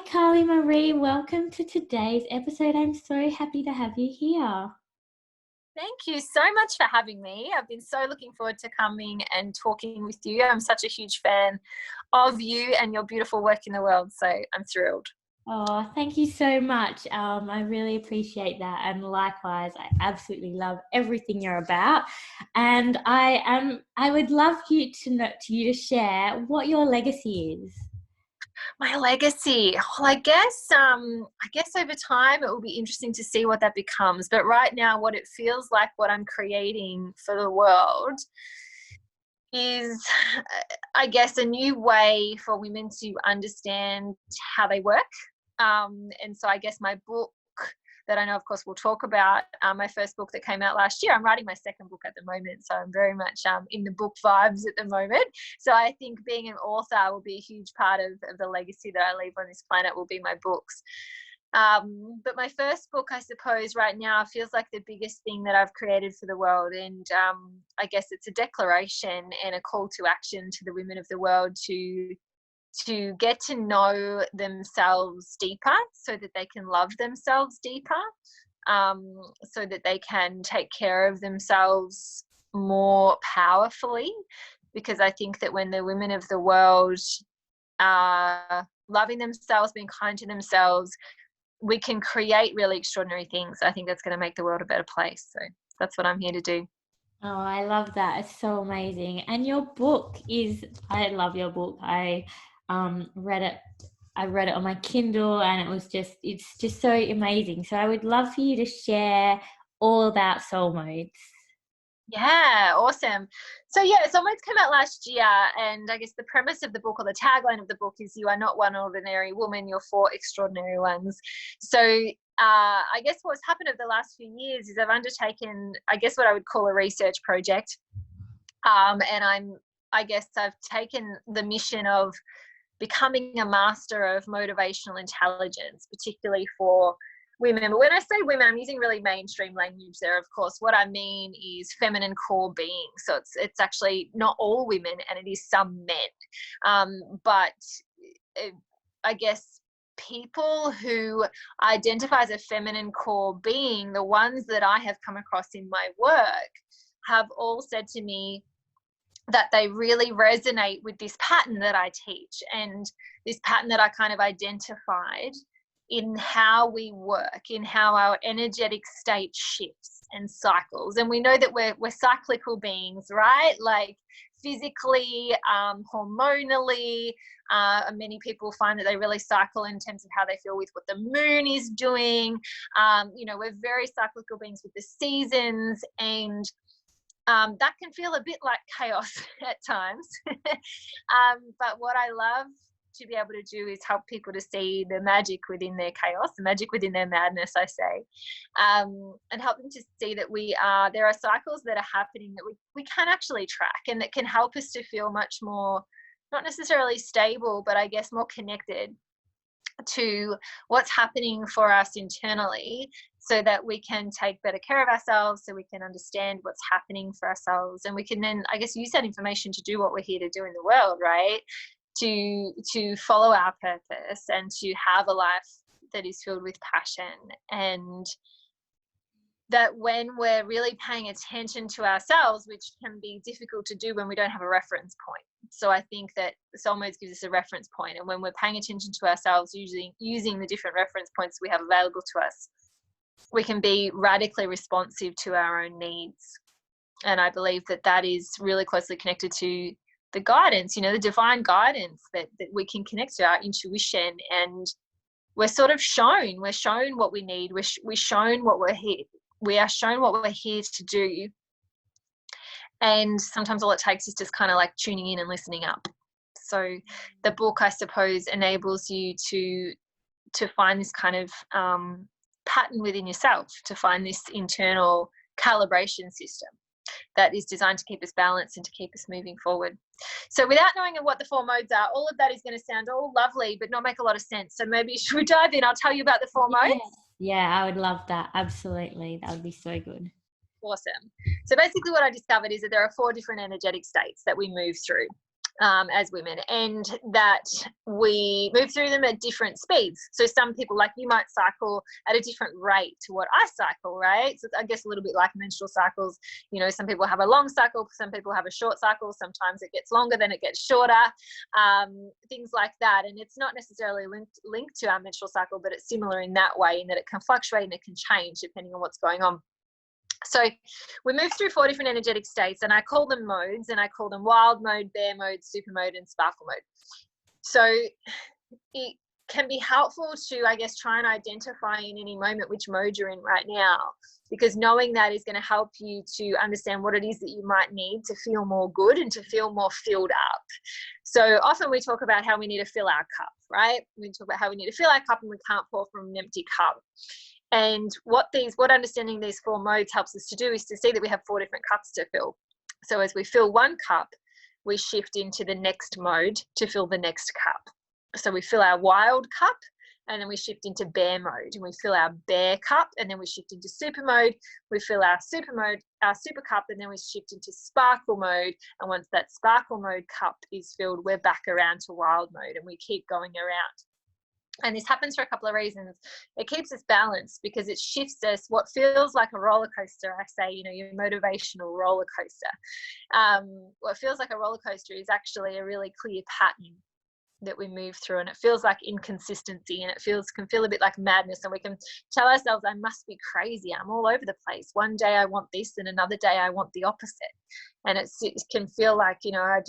Carlie Maree. Welcome to today's episode. I'm so happy to have you here. Thank you so much for having me. I've been so looking forward to coming and talking with you. I'm such a huge fan of you and your beautiful work in the world, so I'm thrilled. Oh, thank you so much. I really appreciate that. And likewise, I absolutely love everything you're about. And I would love you to share what your legacy is. My legacy. Well, I guess over time it will be interesting to see what that becomes. But right now, what it feels like, what I'm creating for the world is, I guess, a new way for women to understand how they work. And so I guess my book that I know, of course, we'll talk about, my first book that came out last year. I'm writing my second book at the moment, so I'm very much in the book vibes at the moment. So I think being an author will be a huge part of the legacy that I leave on this planet will be my books. But my first book, I suppose, right now feels like the biggest thing that I've created for the world. And I guess it's a declaration and a call to action to the women of the world to get to know themselves deeper so that they can love themselves deeper, so that they can take care of themselves more powerfully. Because I think that when the women of the world are loving themselves, being kind to themselves, we can create really extraordinary things. I think that's going to make the world a better place. So that's what I'm here to do. Oh, I love that. It's so amazing. And your book I love your book. I read it on my Kindle, and it's just so amazing. So I would love for you to share all about soul modes. Yeah, awesome. So Soul Modes came out last year, and I guess the premise of the book, or the tagline of the book, is you are not one ordinary woman, you're four extraordinary ones. So I guess what's happened over the last few years is I've undertaken, I guess, what I would call a research project. And I've taken the mission of becoming a master of motivational intelligence, particularly for women. But when I say women, I'm using really mainstream language there. Of course, what I mean is feminine core beings. So it's actually not all women, and it is some men. But I guess people who identify as a feminine core being, the ones that I have come across in my work, have all said to me that they really resonate with this pattern that I teach, and this pattern that I kind of identified in how we work, in how our energetic state shifts and cycles. And we know that we're cyclical beings, right? Like physically, hormonally. Many people find that they really cycle in terms of how they feel with what the moon is doing. We're very cyclical beings with the seasons, and that can feel a bit like chaos at times. But what I love to be able to do is help people to see the magic within their chaos, the magic within their madness, I say, and help them to see that there are cycles that are happening that we can actually track, and that can help us to feel much more, not necessarily stable, but I guess more connected to what's happening for us internally, so that we can take better care of ourselves, so we can understand what's happening for ourselves, and we can then, I guess, use that information to do what we're here to do in the world, right? To follow our purpose and to have a life that is filled with passion. And that when we're really paying attention to ourselves, which can be difficult to do when we don't have a reference point. So I think that Soul Modes gives us a reference point, and when we're paying attention to ourselves, using the different reference points we have available to us, we can be radically responsive to our own needs. And I believe that is really closely connected to the guidance, the divine guidance that we can connect to, our intuition. And we're sort of shown what we need. We're shown what we're here. We are shown what we're here to do. And sometimes all it takes is just kind of like tuning in and listening up. So the book, I suppose, enables you to find this kind of pattern within yourself, to find this internal calibration system that is designed to keep us balanced and to keep us moving forward. So without knowing what the four modes are, all of that is going to sound all lovely but not make a lot of sense. So maybe should we dive in? I'll tell you about the four modes. Yeah, I would love that. Absolutely. That would be so good. Awesome. So basically what I discovered is that there are four different energetic states that we move through. as women, and that we move through them at different speeds. So some people, like you, might cycle at a different rate to what I cycle, right? So I guess a little bit like menstrual cycles. You know, some people have a long cycle, some people have a short cycle, sometimes it gets longer, then it gets shorter, things like that. And it's not necessarily linked to our menstrual cycle, but it's similar in that way, in that it can fluctuate and it can change depending on what's going on. So we move through 4 different energetic states, and I call them modes, and I call them wild mode, bear mode, super mode, and sparkle mode. So it can be helpful to, I guess, try and identify in any moment which mode you're in right now, because knowing that is going to help you to understand what it is that you might need to feel more good and to feel more filled up. So often we talk about how we need to fill our cup, right? We talk about how we need to fill our cup and we can't pour from an empty cup. And what understanding these 4 modes helps us to do is to see that we have 4 different cups to fill. So as we fill one cup, we shift into the next mode to fill the next cup. So we fill our wild cup, and then we shift into bear mode, and we fill our bear cup, and then we shift into super mode. We fill our super cup, and then we shift into sparkle mode. And once that sparkle mode cup is filled, we're back around to wild mode, and we keep going around. And this happens for a couple of reasons. It keeps us balanced because it shifts us. What feels like a roller coaster, I say, you know, your motivational roller coaster. What feels like a roller coaster is actually a really clear pattern that we move through, and it feels like inconsistency, and it can feel a bit like madness, and we can tell ourselves, I must be crazy, I'm all over the place. One day I want this and another day I want the opposite. And it can feel like, you know, I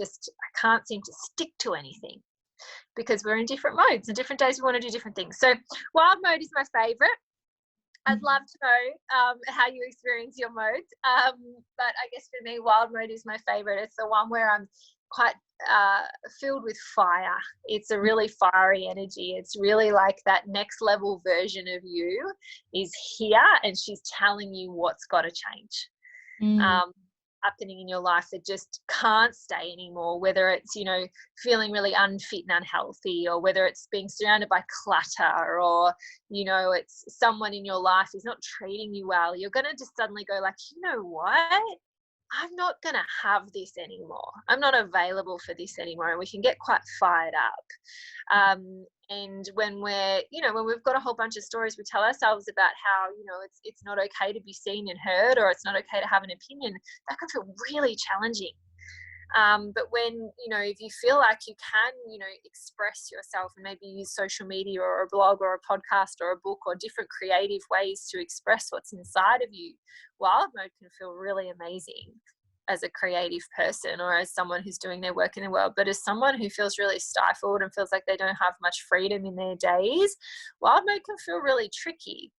can't seem to stick to anything, because we're in different modes and different days we want to do different things. So wild mode is my favorite. I'd love to know how you experience your modes, but I guess for me, wild mode is my favorite. It's the one where I'm quite filled with fire. It's a really fiery energy. It's really like that next level version of you is here, and she's telling you what's got to change. Happening in your life that just can't stay anymore, whether it's, you know, feeling really unfit and unhealthy, or whether it's being surrounded by clutter, or, you know, it's someone in your life who's not treating you well. You're going to just suddenly go like, you know what? I'm not going to have this anymore. I'm not available for this anymore. And we can get quite fired up. And when we've got a whole bunch of stories we tell ourselves about how, you know, it's not okay to be seen and heard, or it's not okay to have an opinion, that can feel really challenging. But when, you know, if you feel like you can, you know, express yourself and maybe use social media or a blog or a podcast or a book or different creative ways to express what's inside of you, wild mode can feel really amazing as a creative person, or as someone who's doing their work in the world. But as someone who feels really stifled and feels like they don't have much freedom in their days, wild mode can feel really tricky.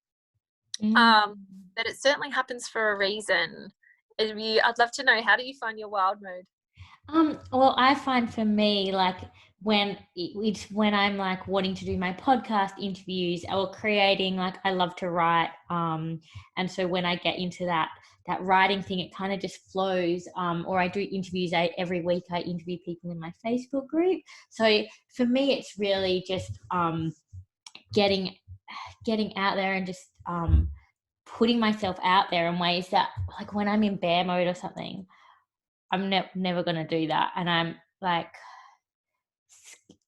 But it certainly happens for a reason. I'd love to know, how do you find your wild mode? Well, I find for me, like when I'm like wanting to do my podcast interviews or creating, like I love to write. And so when I get into that writing thing, it kind of just flows. Or I do interviews every week. I interview people in my Facebook group. So for me, it's really just getting out there and just putting myself out there in ways that, like when I'm in bear mode or something, I'm never going to do that. And I'm like,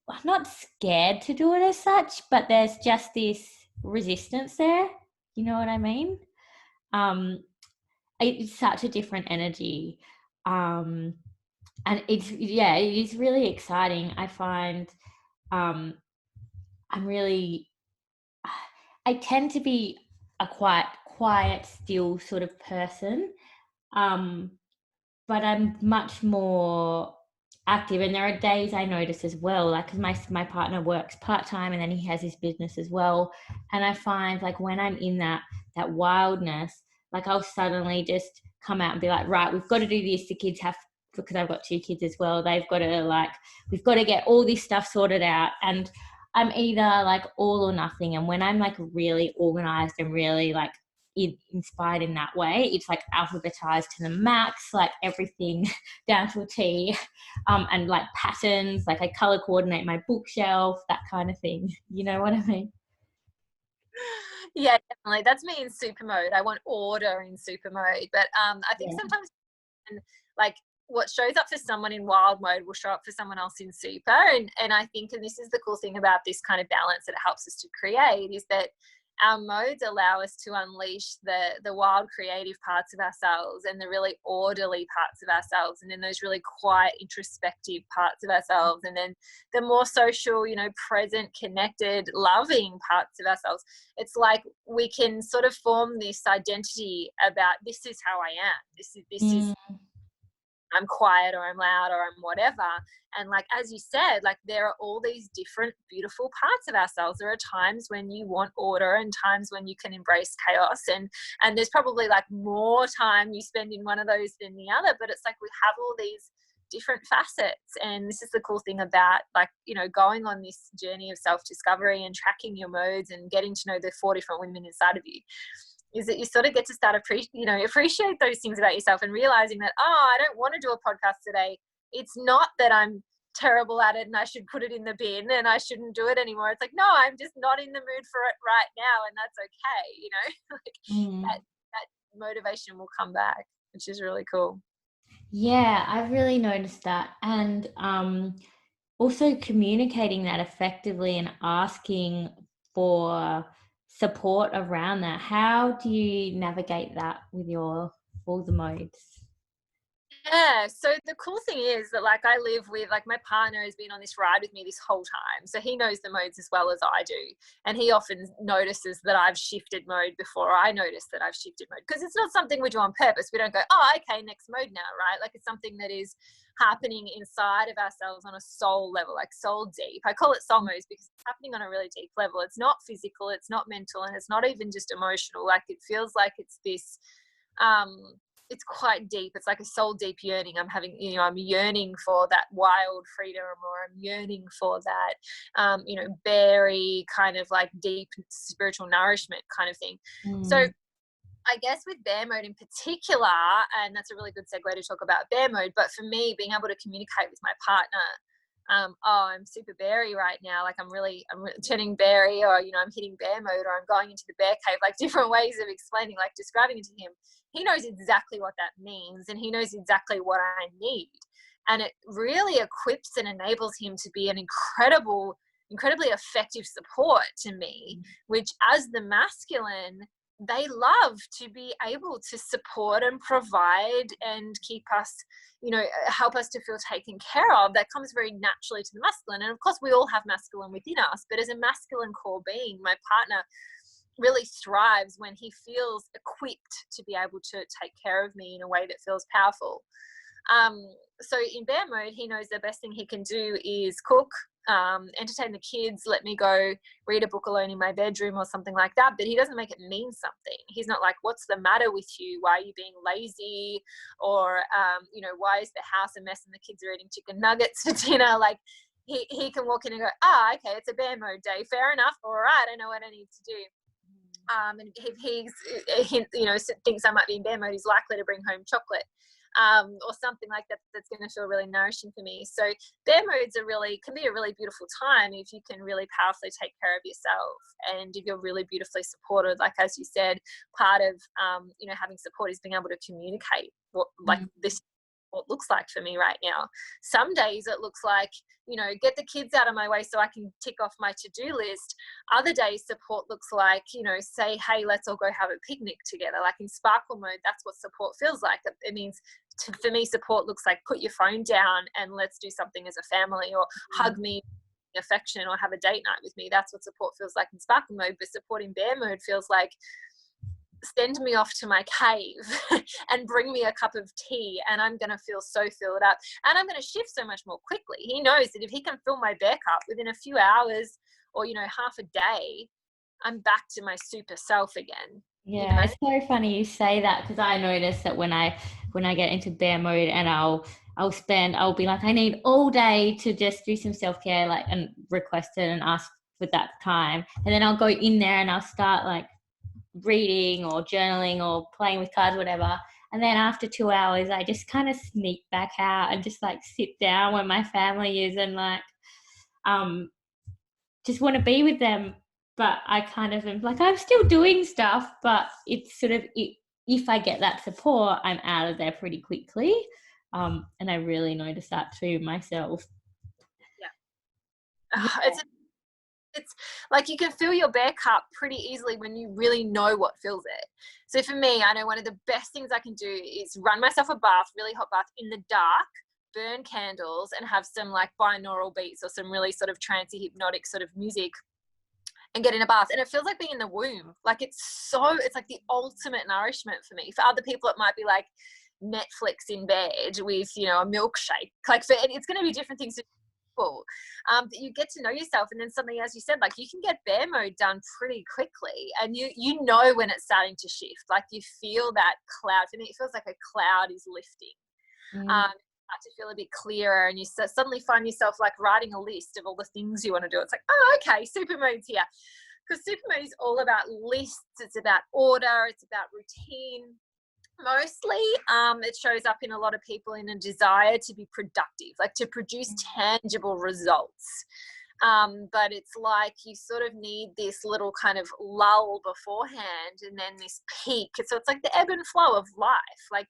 I'm not scared to do it as such, but there's just this resistance there. You know what I mean? It's such a different energy. And it is really exciting. I find I tend to be a quiet, still sort of person. But I'm much more active, and there are days I notice as well, like because my partner works part-time and then he has his business as well, and I find like when I'm in that wildness, like I'll suddenly just come out and be like, right, we've got to do this. The kids have, because I've got 2 kids as well, they've got to, like, we've got to get all this stuff sorted out, and I'm either like all or nothing. And when I'm like really organized and really like inspired in that way, it's like alphabetized to the max, like everything down to a T, and like patterns, like I color coordinate my bookshelf, that kind of thing. You know what I mean? Yeah, definitely. That's me in super mode. I want order in super mode. But I think sometimes like what shows up for someone in wild mode will show up for someone else in super. And I think, and this is the cool thing about this kind of balance that it helps us to create, is that our modes allow us to unleash the wild creative parts of ourselves and the really orderly parts of ourselves, and then those really quiet introspective parts of ourselves, and then the more social, you know, present, connected, loving parts of ourselves. It's like we can sort of form this identity about, this is how I am, this is I'm quiet, or I'm loud, or I'm whatever. And like, as you said, like, there are all these different beautiful parts of ourselves. There are times when you want order and times when you can embrace chaos, and there's probably like more time you spend in one of those than the other, but it's like we have all these different facets. And this is the cool thing about, like, you know, going on this journey of self-discovery and tracking your modes and getting to know the 4 different women inside of you, is that you sort of get to start appreciate those things about yourself, and realizing that, oh, I don't want to do a podcast today. It's not that I'm terrible at it and I should put it in the bin and I shouldn't do it anymore. It's like, no, I'm just not in the mood for it right now, and that's okay, you know. Like that motivation will come back, which is really cool. Yeah, I've really noticed that. And also communicating that effectively and asking for support around that. How do you navigate that with all the modes? Yeah, so the cool thing is that, like, I live with, like, my partner has been on this ride with me this whole time, so he knows the modes as well as I do, and he often notices that I've shifted mode before I notice that I've shifted mode, because it's not something we do on purpose. We don't go, oh, okay, next mode now, right? Like, it's something that is happening inside of ourselves on a soul level, like soul deep. I call it soul modes because it's happening on a really deep level. It's not physical, it's not mental, and it's not even just emotional. Like, it feels like it's this it's quite deep. It's like a soul deep yearning. I'm yearning for that wild freedom, or I'm yearning for that, berry kind of like deep spiritual nourishment kind of thing. So I guess with bear mode in particular, and that's a really good segue to talk about bear mode, but for me, being able to communicate with my partner, I'm super berry right now, like I'm turning berry, or, you know, I'm hitting bear mode, or I'm going into the bear cave, like different ways of explaining, like describing it to him. He knows exactly what that means, and he knows exactly what I need, and it really equips and enables him to be an incredibly effective support to me, which, as the masculine, they love to be able to support and provide and keep us, you know, help us to feel taken care of. That comes very naturally to the masculine. And of course, we all have masculine within us, but as a masculine core being, my partner really thrives when he feels equipped to be able to take care of me in a way that feels powerful. So in bear mode, he knows the best thing he can do is cook, entertain the kids, let me go read a book alone in my bedroom or something like that. But he doesn't make it mean something. He's not like, what's the matter with you? Why are you being lazy? Or, why is the house a mess and the kids are eating chicken nuggets for dinner? Like, he can walk in and go, okay, it's a bear mode day. Fair enough. All right, I know what I need to do. And if he thinks I might be in bear mode, he's likely to bring home chocolate. Or something like that that's going to feel really nourishing for me. So bear modes can be a really beautiful time if you can really powerfully take care of yourself, and if you're really beautifully supported. Like, as you said, part of having support is being able to communicate this what looks like for me right now. Some days it looks like, get the kids out of my way so I can tick off my to-do list. Other days support looks like, say, hey, let's all go have a picnic together. Like in sparkle mode, that's what support feels like. It means, for me, support looks like put your phone down and let's do something as a family, or hug me, affection, or have a date night with me. That's what support feels like in sparkle mode. But support in bear mode feels like, send me off to my cave and bring me a cup of tea, and I'm going to feel so filled up, and I'm going to shift so much more quickly. He knows that if he can fill my bear cup within a few hours, or half a day, I'm back to my super self again. Yeah, it's so funny you say that, because I notice that when I get into bear mode, and I'll be like, I need all day to just do some self-care, like, and request it and ask for that time, and then I'll go in there and I'll start like reading or journaling or playing with cards, whatever, and then after 2 hours I just kind of sneak back out and just like sit down where my family is, and like just want to be with them. But I kind of am like, I'm still doing stuff, but it's sort of, if I get that support, I'm out of there pretty quickly. And I really noticed that too myself. Yeah. Yeah. It's like you can fill your bear cup pretty easily when you really know what fills it. So for me, I know one of the best things I can do is run myself a bath, really hot bath in the dark, burn candles, and have some like binaural beats or some really sort of trancey hypnotic sort of music, and get in a bath. And it feels like being in the womb. Like it's like the ultimate nourishment for me. For other people, it might be like Netflix in bed with, you know, a milkshake. Like it's going to be different things. That you get to know yourself, and then something, as you said, like you can get bear mode done pretty quickly, and you know when it's starting to shift. Like you feel that cloud. For me, it feels like a cloud is lifting. Start to feel a bit clearer, and you suddenly find yourself like writing a list of all the things you want to do. It's like, oh, okay, super mode's here, because super mode is all about lists. It's about order. It's about routine. Mostly it shows up in a lot of people in a desire to be productive, like to produce tangible results. But it's like you sort of need this little kind of lull beforehand, and then this peak. So it's like the ebb and flow of life. Like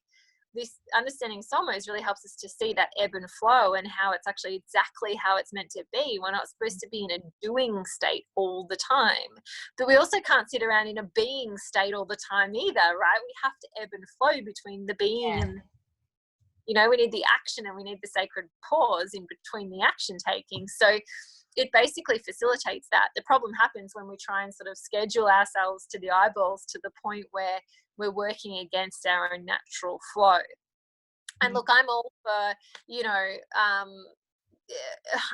this understanding soul modes really helps us to see that ebb and flow, and how it's actually exactly how it's meant to be. We're not supposed to be in a doing state all the time, but we also can't sit around in a being state all the time either, right? We have to ebb and flow between the being and, you know, we need the action, and we need the sacred pause in between the action taking. So it basically facilitates that. The problem happens when we try and sort of schedule ourselves to the eyeballs to the point where we're working against our own natural flow. And look, I'm all for, you know,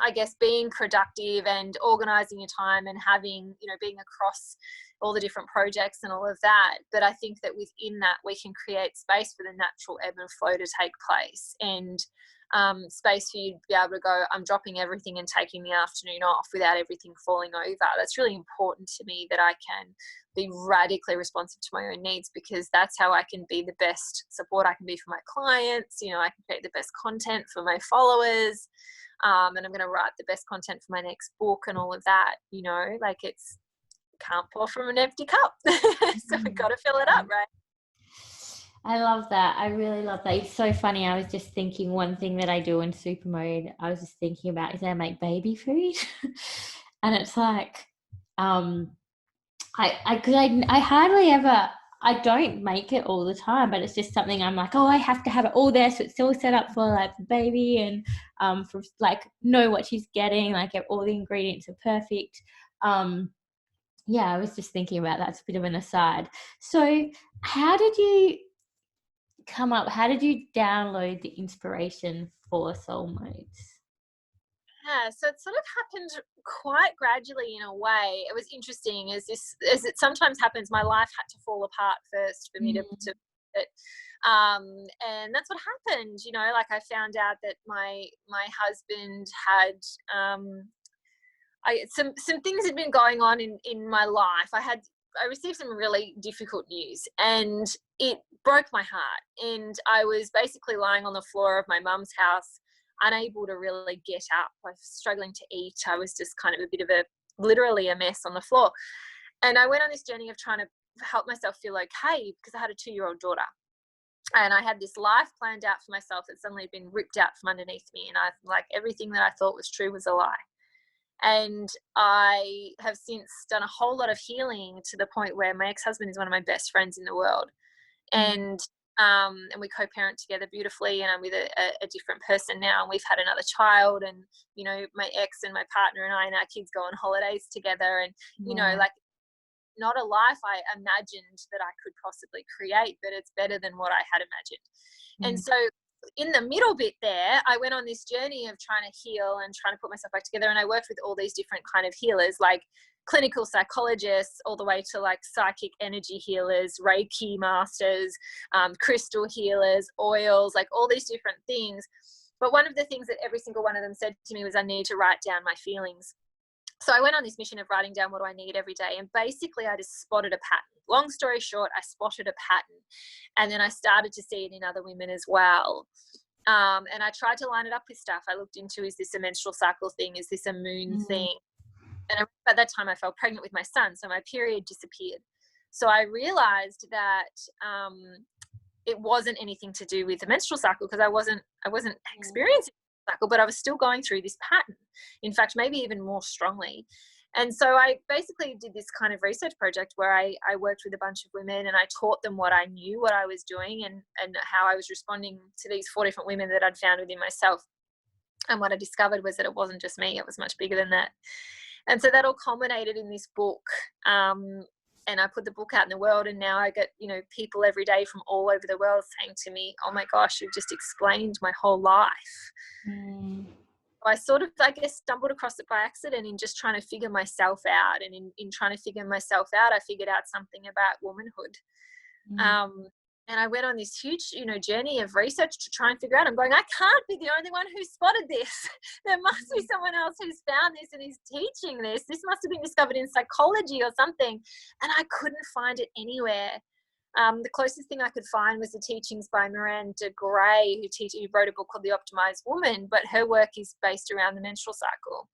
I guess being productive and organizing your time and having, you know, being across all the different projects and all of that. But I think that within that, we can create space for the natural ebb and flow to take place, and space for you to be able to go, I'm dropping everything and taking the afternoon off without everything falling over. That's really important to me, that I can be radically responsive to my own needs, because that's how I can be the best support I can be for my clients. You know, I can create the best content for my followers. And I'm going to write the best content for my next book and all of that. You know, like it's can't pour from an empty cup. So we've got to fill it up, right? I love that. I really love that. It's so funny. I was just thinking, one thing that I do in super mode, I was just thinking about, is I make baby food. And it's like, I hardly ever, I don't make it all the time, but it's just something I'm like, oh, I have to have it all there, so it's all set up for like the baby, and for like know what she's getting, like all the ingredients are perfect. Yeah, I was just thinking about that. It's a bit of an aside. So how did you download the inspiration for soul modes? Yeah, so it sort of happened quite gradually in a way. It was interesting, as it sometimes happens. My life had to fall apart first for me to it. And that's what happened. You know, like I found out that my husband had some things had been going on in my life. I received some really difficult news, and it broke my heart. And I was basically lying on the floor of my mum's house, unable to really get up. I was struggling to eat. I was just kind of literally a mess on the floor. And I went on this journey of trying to help myself feel okay, because I had a 2-year-old daughter. And I had this life planned out for myself that suddenly had been ripped out from underneath me. And everything that I thought was true was a lie. And I have since done a whole lot of healing, to the point where my ex-husband is one of my best friends in the world. And we co-parent together beautifully, and I'm with a different person now, and we've had another child, and, you know, my ex and my partner and I and our kids go on holidays together, and, you know, like, not a life I imagined that I could possibly create, but it's better than what I had imagined. And so in the middle bit there, I went on this journey of trying to heal and trying to put myself back together. And I worked with all these different kind of healers, like clinical psychologists, all the way to like psychic energy healers, Reiki masters, crystal healers, oils, like all these different things. But one of the things that every single one of them said to me was, I need to write down my feelings. So I went on this mission of writing down what do I need every day. And basically I just spotted a pattern. Long story short, I spotted a pattern. And then I started to see it in other women as well. And I tried to line it up with stuff. I looked into, is this a menstrual cycle thing? Is this a moon thing? And at that time I fell pregnant with my son. So my period disappeared. So I realized that it wasn't anything to do with the menstrual cycle, because I wasn't experiencing the cycle, but I was still going through this pattern. In fact, maybe even more strongly. And so I basically did this kind of research project where I worked with a bunch of women, and I taught them what I knew, what I was doing, and how I was responding to these 4 different women that I'd found within myself. And what I discovered was that it wasn't just me, it was much bigger than that. And so that all culminated in this book. And I put the book out in the world, and now I get, people every day from all over the world saying to me, oh my gosh, you've just explained my whole life. I sort of, I guess, stumbled across it by accident in just trying to figure myself out. And in trying to figure myself out, I figured out something about womanhood. And I went on this huge, journey of research to try and figure out. I'm going, I can't be the only one who spotted this. There must be someone else who's found this and is teaching this. This must have been discovered in psychology or something. And I couldn't find it anywhere. The closest thing I could find was the teachings by Miranda Gray, who wrote a book called The Optimized Woman, but her work is based around the menstrual cycle.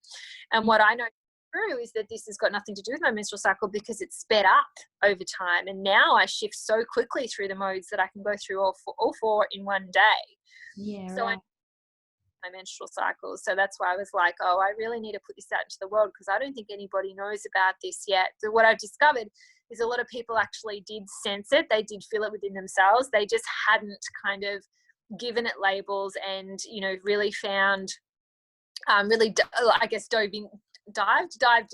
And what I know true is that this has got nothing to do with my menstrual cycle, because it's sped up over time. And now I shift so quickly through the modes that I can go through all four in one day. Yeah. So right. My menstrual cycle. So that's why I was like, oh, I really need to put this out into the world, because I don't think anybody knows about this yet. So what I've discovered is a lot of people actually did sense it. They did feel it within themselves. They just hadn't kind of given it labels and, really found, I guess, dived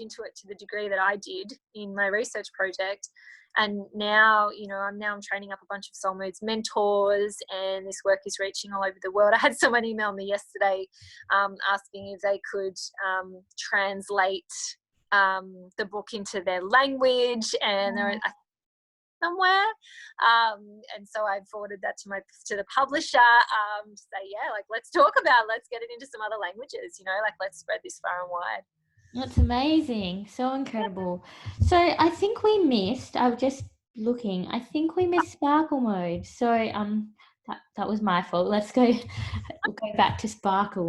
into it to the degree that I did in my research project. And now, I'm training up a bunch of Soul Modes mentors, and this work is reaching all over the world. I had someone email me yesterday asking if they could translate the book into their language, and they're somewhere. And so I forwarded that to the publisher to say, let's get it into some other languages, let's spread this far and wide. That's amazing. So incredible. So I think we missed, I was just looking, I think we missed sparkle mode. So that was my fault. Let's go back to sparkle.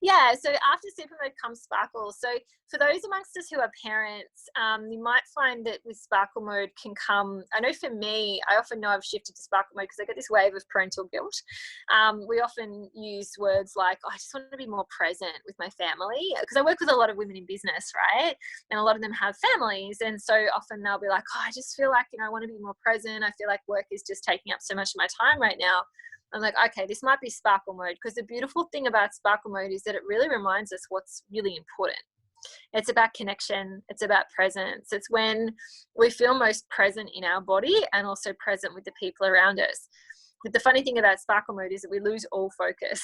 Yeah, so after super mode comes sparkle. So for those amongst us who are parents, you might find that with sparkle mode can come, I know for me, I often know I've shifted to sparkle mode because I get this wave of parental guilt. We often use words like, I just want to be more present with my family, because I work with a lot of women in business, right? And a lot of them have families. And so often they'll be like, I just feel like, I want to be more present. I feel like work is just taking up so much of my time right now. I'm like, okay, this might be sparkle mode, because the beautiful thing about sparkle mode is that it really reminds us what's really important. It's about connection. It's about presence. It's when we feel most present in our body and also present with the people around us. But the funny thing about sparkle mode is that we lose all focus.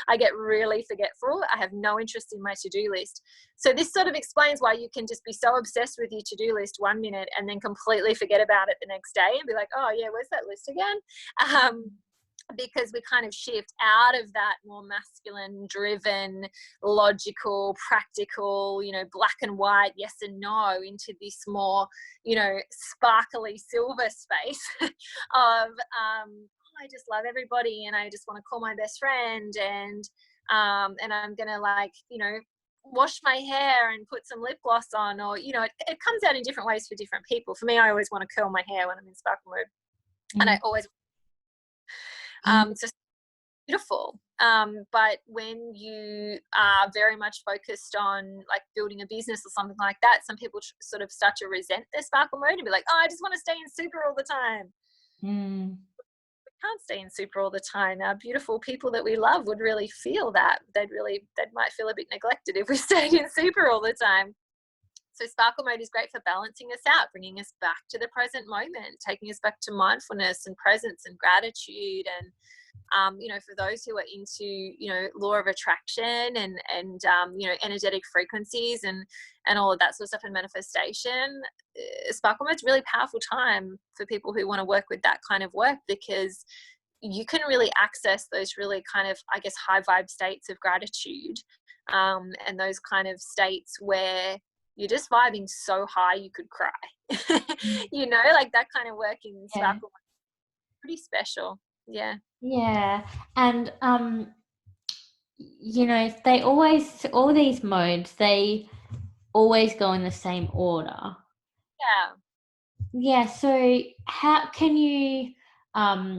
I get really forgetful. I have no interest in my to-do list. So this sort of explains why you can just be so obsessed with your to-do list 1 minute and then completely forget about it the next day and be like, oh yeah, where's that list again? Because we kind of shift out of that more masculine driven, logical, practical, black and white, yes and no, into this more, sparkly silver space of, I just love everybody and I just want to call my best friend and I'm going to wash my hair and put some lip gloss on, or, it comes out in different ways for different people. For me, I always want to curl my hair when I'm in sparkle mode. And I always so beautiful. But when you are very much focused on like building a business or something like that, some people sort of start to resent their sparkle mode and be like, I just want to stay in super all the time. We can't stay in super all the time. Our beautiful people that we love would really feel that. They might feel a bit neglected if we stayed in super all the time. So sparkle mode is great for balancing us out, bringing us back to the present moment, taking us back to mindfulness and presence and gratitude. And, for those who are into, law of attraction and energetic frequencies and all of that sort of stuff and manifestation, sparkle mode's a really powerful time for people who want to work with that kind of work, because you can really access those really kind of, I guess, high vibe states of gratitude, and those kind of states where you're just vibing so high you could cry. Like that kind of work in sparkle, pretty special. Yeah. And they always, all these modes, they always go in the same order. Yeah, so how can you,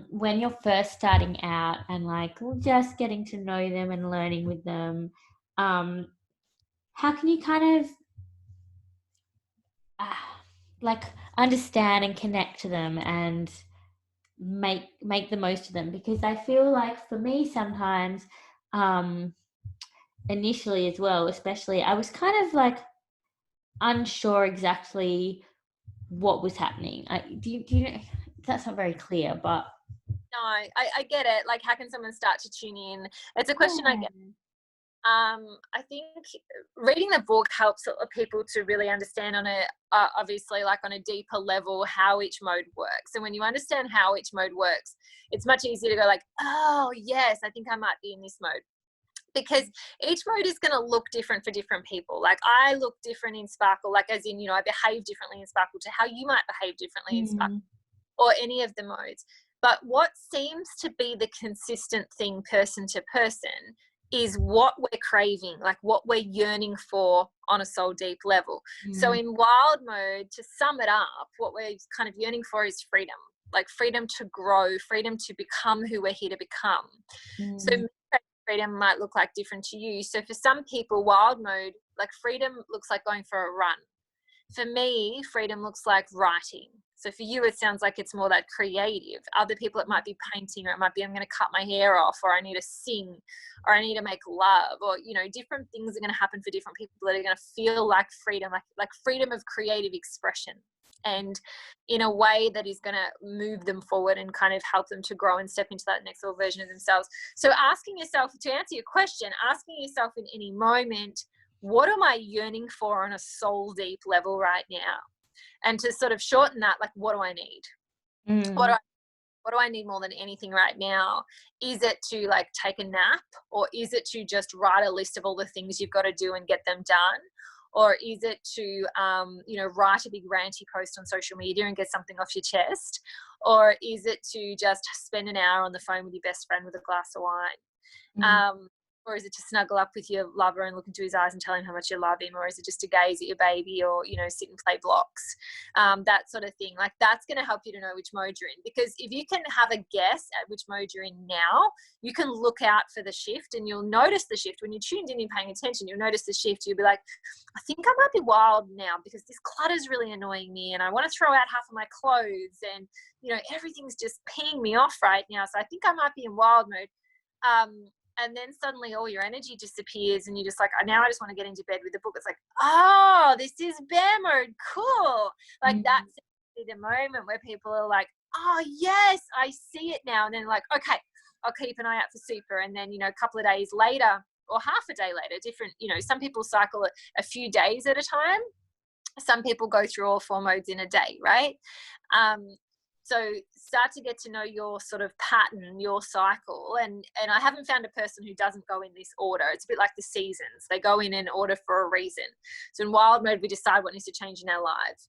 when you're first starting out and like just getting to know them and learning with them, um, how can you kind of uh, like understand and connect to them and make the most of them? Because I feel like for me sometimes, um, initially as well, especially, I was kind of like unsure exactly what was happening. Do you know, that's not very clear, but No, I get it. Like, how can someone start to tune in? It's a question I yeah. get. I think reading the book helps people to really understand on a obviously like on a deeper level how each mode works. And when you understand how each mode works, it's much easier to go like, oh yes, I think I might be in this mode. Because each mode is going to look different for different people. Like I look different in Sparkle, like as in, I behave differently in Sparkle to how you might behave differently in Sparkle, Mm, or any of the modes. But what seems to be the consistent thing person to person is what we're craving, like what we're yearning for on a soul deep level. So mm, in wild mode, to sum it up, what we're kind of yearning for is freedom, like freedom to grow, freedom to become who we're here to become. So mm, freedom might look like different to you. So for some people, wild mode, like freedom looks like going for a run. For me, freedom looks like writing. So for you, it sounds like it's more that creative. Other people, it might be painting, or it might be I'm going to cut my hair off, or I need to sing, or I need to make love, or different things are going to happen for different people that are going to feel like freedom, like freedom of creative expression, and in a way that is going to move them forward and kind of help them to grow and step into that next level version of themselves. So asking yourself, to answer your question, asking yourself in any moment, what am I yearning for on a soul deep level right now? And to sort of shorten that, like, what do I need? What do mm, I what do I need more than anything right now? Is it to like take a nap, or is it to just write a list of all the things you've got to do and get them done? Or is it to, write a big ranty post on social media and get something off your chest? Or is it to just spend an hour on the phone with your best friend with a glass of wine? mm, Um, or is it to snuggle up with your lover and look into his eyes and tell him how much you love him? Or is it just to gaze at your baby, or, sit and play blocks? That sort of thing. Like, that's going to help you to know which mode you're in. Because if you can have a guess at which mode you're in now, you can look out for the shift, and you'll notice the shift. When you're tuned in and paying attention, you'll notice the shift. You'll be like, I think I might be wild now because this clutter is really annoying me, and I want to throw out half of my clothes, and, everything's just peeing me off right now. So I think I might be in wild mode. And then suddenly all your energy disappears, and you're just like, now I just want to get into bed with the book. It's like, oh, this is bear mode. Cool. Like, mm, that's the moment where people are like, oh yes, I see it now. And then like, okay, I'll keep an eye out for super. And then, a couple of days later, or half a day later, different, some people cycle a few days at a time. Some people go through all 4 modes in a day, right? So start to get to know your sort of pattern, your cycle. And I haven't found a person who doesn't go in this order. It's a bit like the seasons. They go in order for a reason. So in wild mode, we decide what needs to change in our lives.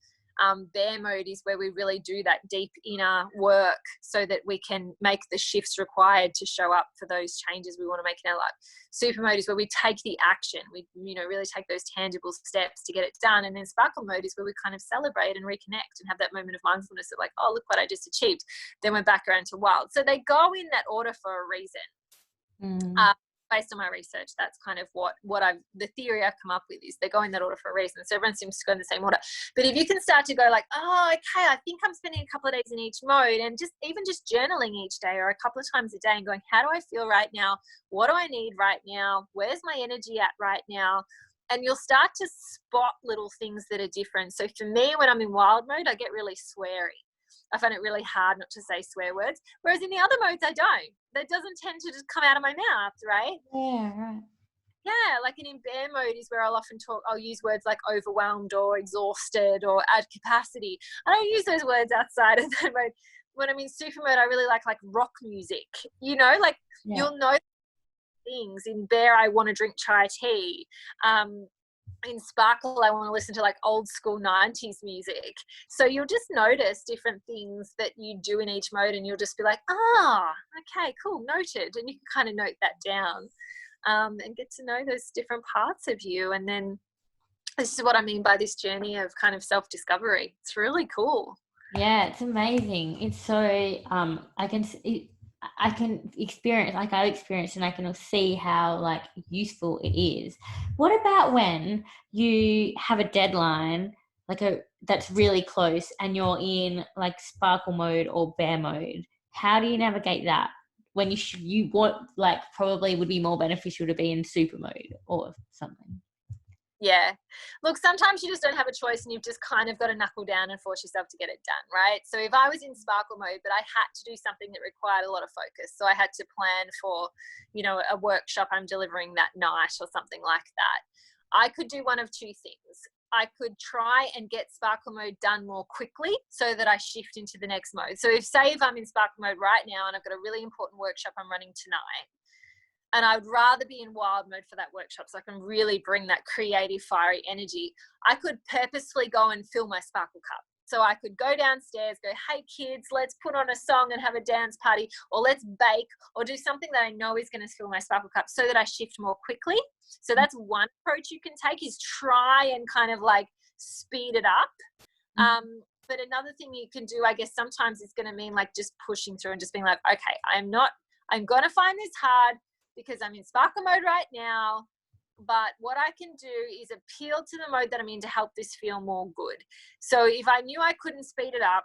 Bear mode is where we really do that deep inner work so that we can make the shifts required to show up for those changes we want to make in our life. Super mode is where we take the action. We, really take those tangible steps to get it done. And then sparkle mode is where we kind of celebrate and reconnect and have that moment of mindfulness of like, oh, look what I just achieved. Then we're back around to wild. So they go in that order for a reason. mm. Based on my research, that's kind of what the theory I've come up with is they go in that order for a reason. So everyone seems to go in the same order. But if you can start to go like, oh, okay, I think I'm spending a couple of days in each mode, and just journaling each day or a couple of times a day and going, how do I feel right now? What do I need right now? Where's my energy at right now? And you'll start to spot little things that are different. So for me, when I'm in wild mode, I get really sweary. I find it really hard not to say swear words. Whereas in the other modes, I don't. That doesn't tend to just come out of my mouth, right? Yeah, right. Yeah, like in bear mode is where I'll use words like overwhelmed or exhausted or at capacity. I don't use those words outside of that mode. When I'm in super mode, I really like rock music, like Yeah. you'll know things. In bear, I want to drink chai tea. In sparkle, I want to listen to like old school 90s music. So you'll just notice different things that you do in each mode, and you'll just be like, okay, cool, noted. And you can kind of note that down, and get to know those different parts of you. And then this is what I mean by this journey of kind of self-discovery. It's really cool. Yeah, it's amazing. It's so I can experience, like I've experienced, and I can see how like useful it is. What about when you have a deadline, like a that's really close, and you're in like sparkle mode or bear mode? How do you navigate that when you want, like, probably would be more beneficial to be in super mode or something? Yeah. Look, sometimes you just don't have a choice and you've just kind of got to knuckle down and force yourself to get it done, right? So if I was in sparkle mode, but I had to do something that required a lot of focus, so I had to plan for, a workshop I'm delivering that night or something like that, I could do one of two things. I could try and get sparkle mode done more quickly so that I shift into the next mode. So if I'm in sparkle mode right now and I've got a really important workshop I'm running tonight, and I'd rather be in wild mode for that workshop so I can really bring that creative, fiery energy, I could purposefully go and fill my sparkle cup. So I could go downstairs, go, hey kids, let's put on a song and have a dance party, or let's bake, or do something that I know is going to fill my sparkle cup so that I shift more quickly. So that's one approach you can take, is try and kind of like speed it up. But another thing you can do, I guess sometimes it's going to mean like just pushing through and just being like, okay, I'm going to find this hard because I'm in sparkle mode right now, but what I can do is appeal to the mode that I'm in to help this feel more good. So if I knew I couldn't speed it up,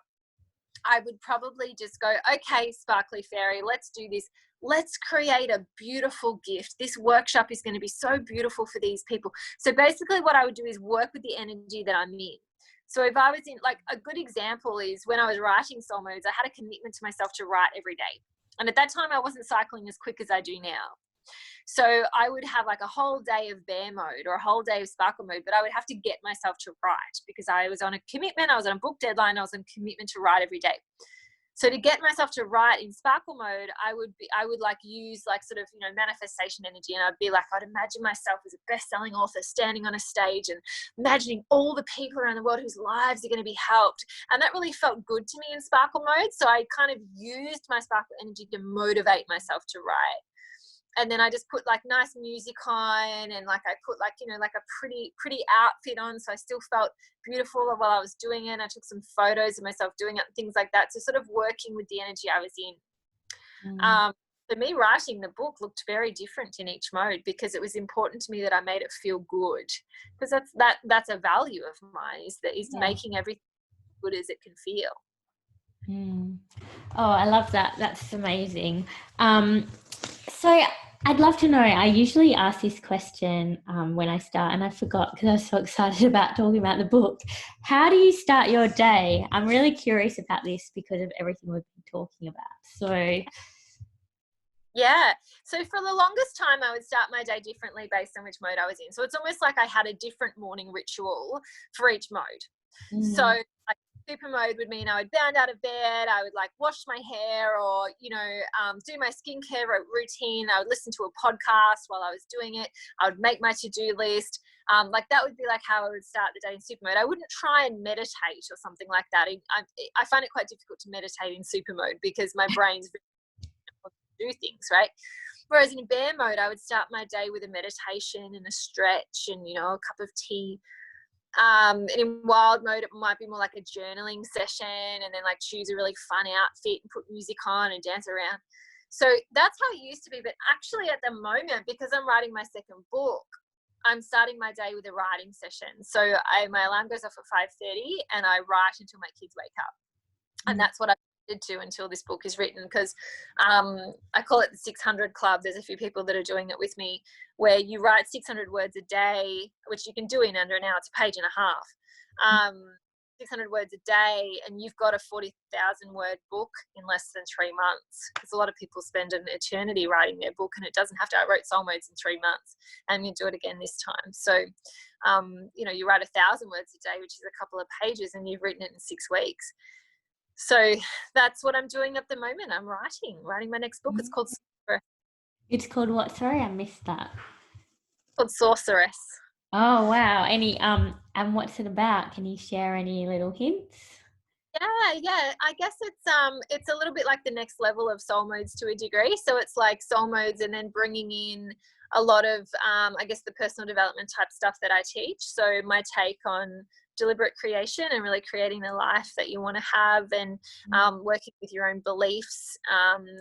I would probably just go, okay, sparkly fairy, let's do this. Let's create a beautiful gift. This workshop is going to be so beautiful for these people. So basically what I would do is work with the energy that I'm in. So if I was in, like, a good example is when I was writing Soul Modes, I had a commitment to myself to write every day. And at that time, I wasn't cycling as quick as I do now. So I would have like a whole day of bear mode or a whole day of sparkle mode, but I would have to get myself to write because I was on a commitment, I was on a book deadline, I was on commitment to write every day. So to get myself to write in sparkle mode, I would like use like sort of, manifestation energy. And I'd be like, I'd imagine myself as a best-selling author standing on a stage and imagining all the people around the world whose lives are going to be helped. And that really felt good to me in sparkle mode. So I kind of used my sparkle energy to motivate myself to write. And then I just put like nice music on, and like I put like, like a pretty outfit on, so I still felt beautiful while I was doing it. I took some photos of myself doing it and things like that. So sort of working with the energy I was in. For me, writing the book looked very different in each mode because it was important to me that I made it feel good, because that's a value of mine, is making everything good as it can feel. Oh, I love that. That's amazing. So I'd love to know, I usually ask this question when I start, and I forgot because I was so excited about talking about the book. How do you start your day? I'm really curious about this because of everything we've been talking about. So yeah. So for the longest time, I would start my day differently based on which mode I was in. So it's almost like I had a different morning ritual for each mode. So like super mode would mean I would bound out of bed, I would like wash my hair, or do my skincare routine. I would listen to a podcast while I was doing it. I would make my to-do list. Like that would be like how I would start the day in super mode. I wouldn't try and meditate or something like that. I find it quite difficult to meditate in super mode because my brain's do things, right? Whereas in bear mode, I would start my day with a meditation and a stretch and a cup of tea. And in wild mode, it might be more like a journaling session, and then like choose a really fun outfit and put music on and dance around. So that's how it used to be. But actually at the moment, because I'm writing my second book, I'm starting my day with a writing session. So my alarm goes off at 5:30 and I write until my kids wake up. And that's what I did to until this book is written, because I call it the 600 Club. There's a few people that are doing it with me, where you write 600 words a day, which you can do in under an hour. It's a page and a half. 600 words a day, and you've got a 40,000 word book in less than 3 months, because a lot of people spend an eternity writing their book, and it doesn't have to. I wrote Soul Modes in 3 months, and you do it again this time. So you write 1,000 words a day, which is a couple of pages, and you've written it in 6 weeks. So that's what I'm doing at the moment. I'm writing my next book. It's called Sorceress. It's called what? Sorry, I missed that. It's called Sorceress. Oh wow. Any and what's it about? Can you share any little hints? Yeah. I guess it's a little bit like the next level of Soul Modes to a degree. So it's like Soul Modes and then bringing in a lot of, I guess, the personal development type stuff that I teach. So my take on deliberate creation and really creating the life that you want to have, and working with your own beliefs,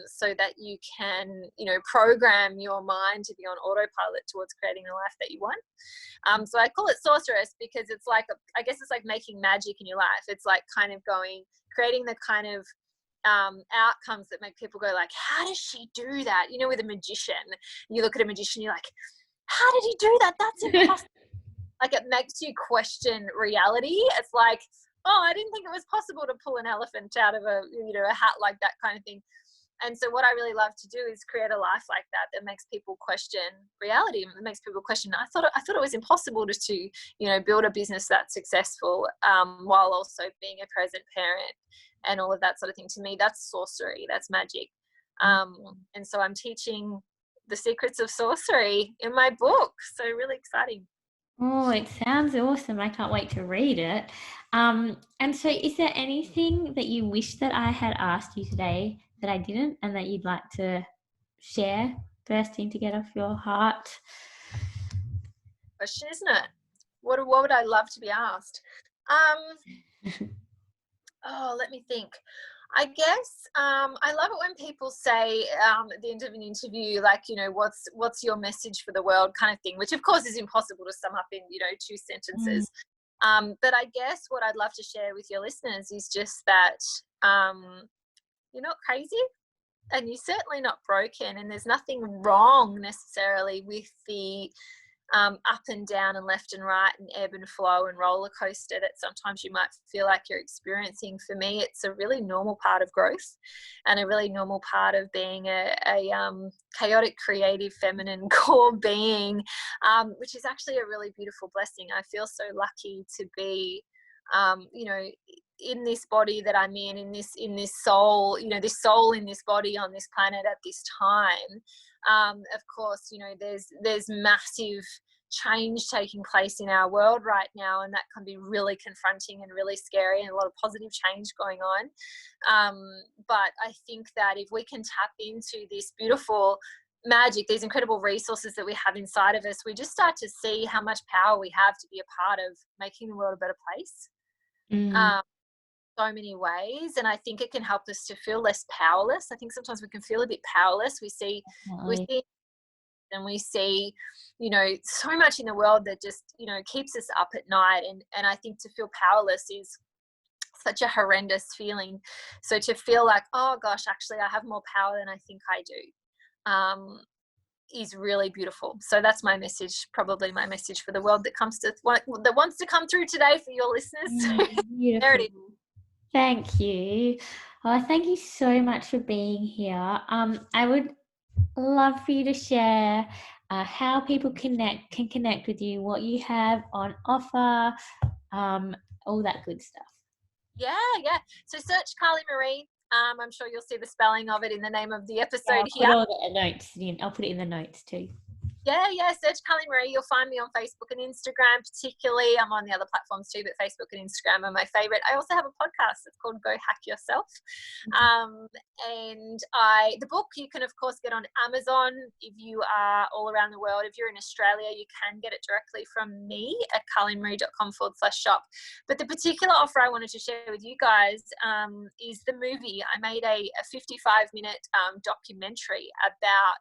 so that you can, program your mind to be on autopilot towards creating the life that you want. So I call it sorceress because it's like, I guess it's like making magic in your life. It's like kind of creating the kind of outcomes that make people go like, how does she do that? With a magician, you look at a magician, you're like, how did he do that? That's impossible. Like, it makes you question reality. It's like, oh, I didn't think it was possible to pull an elephant out of a hat, like that kind of thing. And so what I really love to do is create a life like that makes people question reality. It makes people question, I thought it was impossible to build a business that's successful, while also being a present parent and all of that sort of thing. To me, that's sorcery, that's magic. And so I'm teaching the secrets of sorcery in my book. So really exciting. Oh, it sounds awesome. I can't wait to read it. And so is there anything that you wish that I had asked you today that I didn't, and that you'd like to share bursting to get off your heart? Question, isn't it? What would I love to be asked? Let me think. I guess I love it when people say at the end of an interview, like, what's your message for the world, kind of thing, which of course is impossible to sum up in 2 sentences. But I guess what I'd love to share with your listeners is just that you're not crazy, and you're certainly not broken, and there's nothing wrong necessarily with the up and down and left and right and ebb and flow and roller coaster that sometimes you might feel like you're experiencing. For me, it's a really normal part of growth, and a really normal part of being a chaotic, creative, feminine core being, which is actually a really beautiful blessing. I feel so lucky to be, in this body that I'm in this soul, this soul in this body on this planet at this time. Of course, there's massive change taking place in our world right now, and that can be really confronting and really scary, and a lot of positive change going on. But I think that if we can tap into this beautiful magic, these incredible resources that we have inside of us, we just start to see how much power we have to be a part of making the world a better place. So many ways, and I think it can help us to feel less powerless. I think sometimes we can feel a bit powerless. We see and we see so much in the world that just keeps us up at night, and I think to feel powerless is such a horrendous feeling. So to feel like, oh gosh, actually I have more power than I think I do, is really beautiful. So that's my message, probably my message for the world that wants to come through today for your listeners. There it is. Thank you. Oh, thank you so much for being here. I would love for you to share how people can connect with you, what you have on offer, all that good stuff. Yeah. So search Carlie Maree. I'm sure you'll see the spelling of it in the name of the episode here. I'll put all the notes in. I'll put it in the notes too. Yeah. Search Carlie Maree. You'll find me on Facebook and Instagram, particularly. I'm on the other platforms too, but Facebook and Instagram are my favorite. I also have a podcast. It's called Go Hack Yourself. And the book you can of course get on Amazon if you are all around the world. If you're in Australia, you can get it directly from me at carliemaree.com/shop. But the particular offer I wanted to share with you guys is the movie. I made a 55-minute documentary about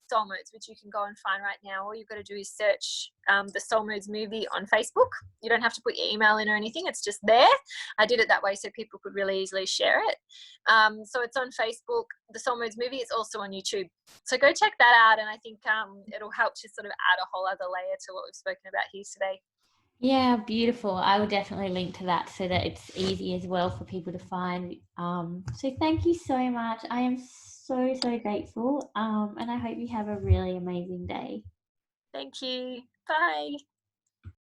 Soul Modes, which you can go and find right now. All you've got to do is search the Soul Modes movie on Facebook. You don't have to put your email in or anything. It's just there. I did it that way so people could really easily share it. So it's on Facebook. The Soul Modes movie is also on YouTube. So go check that out, and I think it'll help to sort of add a whole other layer to what we've spoken about here today. Yeah, beautiful. I will definitely link to that so that it's easy as well for people to find. So thank you so much. I am so grateful, and I hope you have a really amazing day. Thank you. Bye.